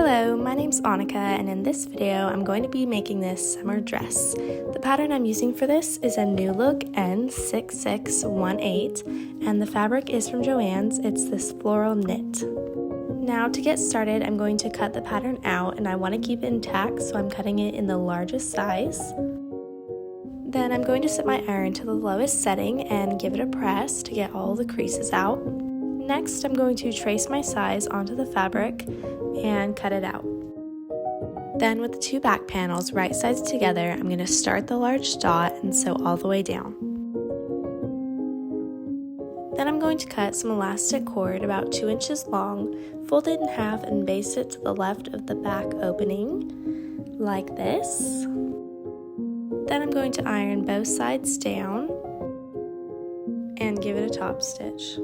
Hello, my name's Annika, and in this video I'm going to be making this summer dress. The pattern I'm using for this is a New Look N6618, and the fabric is from Joann's. It's this floral knit. Now to get started, I'm going to cut the pattern out, and I want to keep it intact, so I'm cutting it in the largest size. Then I'm going to set my iron to the lowest setting and give it a press to get all the creases out. Next, I'm going to trace my size onto the fabric and cut it out. Then with the two back panels right sides together, I'm going to start the large dot and sew all the way down. Then I'm going to cut some elastic cord about 2 inches long, fold it in half and baste it to the left of the back opening, like this. Then I'm going to iron both sides down and give it a top stitch.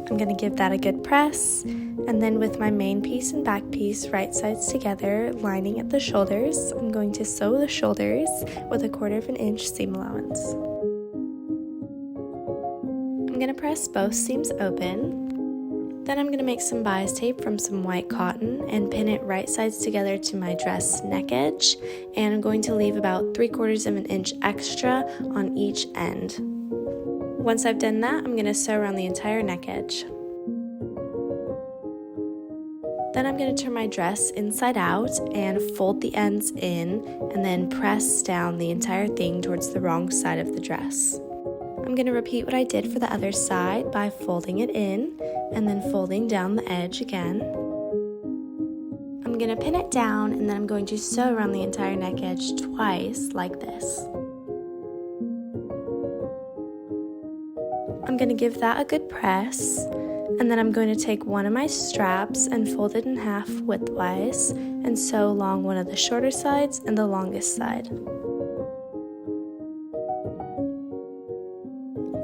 I'm going to give that a good press, and then with my main piece and back piece right sides together, lining at the shoulders, I'm going to sew the shoulders with a 1/4 inch seam allowance. I'm going to press both seams open. Then I'm going to make some bias tape from some white cotton and pin it right sides together to my dress neck edge, and I'm going to leave about 3/4 inch extra on each end. Once I've done that, I'm going to sew around the entire neck edge. Then I'm going to turn my dress inside out and fold the ends in and then press down the entire thing towards the wrong side of the dress. I'm going to repeat what I did for the other side by folding it in and then folding down the edge again. I'm going to pin it down and then I'm going to sew around the entire neck edge twice like this. I'm going to give that a good press, and then I'm going to take one of my straps and fold it in half widthwise and sew along one of the shorter sides and the longest side.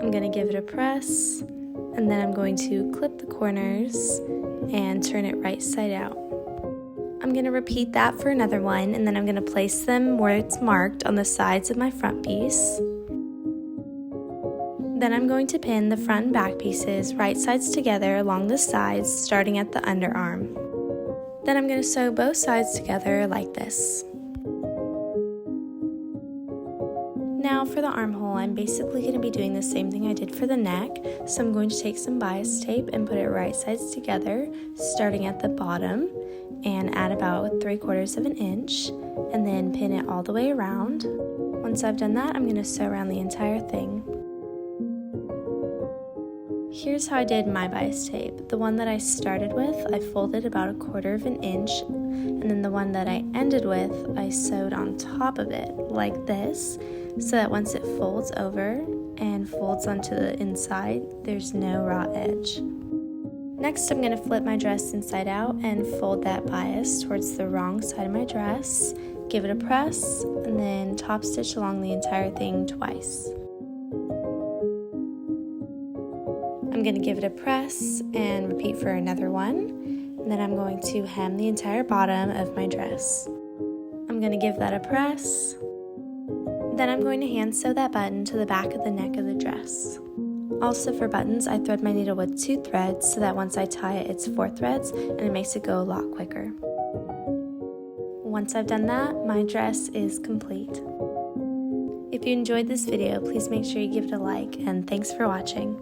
I'm going to give it a press, and then I'm going to clip the corners and turn it right side out. I'm going to repeat that for another one, and then I'm going to place them where it's marked on the sides of my front piece. Then I'm going to pin the front and back pieces right sides together along the sides, starting at the underarm. Then I'm going to sew both sides together like this. Now for the armhole, I'm basically going to be doing the same thing I did for the neck. So I'm going to take some bias tape and put it right sides together, starting at the bottom, and add about 3/4 inch, and then pin it all the way around. Once I've done that, I'm going to sew around the entire thing. Here's how I did my bias tape. The one that I started with, I folded about 1/4 inch, and then the one that I ended with, I sewed on top of it like this, so that once it folds over and folds onto the inside, there's no raw edge. Next, I'm going to flip my dress inside out and fold that bias towards the wrong side of my dress, give it a press, and then top stitch along the entire thing twice. I'm going to give it a press and repeat for another one, and then I'm going to hem the entire bottom of my dress. I'm going to give that a press. Then I'm going to hand sew that button to the back of the neck of the dress. Also for buttons, I thread my needle with 2 threads so that once I tie it, it's 4 threads, and it makes it go a lot quicker. Once I've done that, my dress is complete. If you enjoyed this video, please make sure you give it a like, and thanks for watching.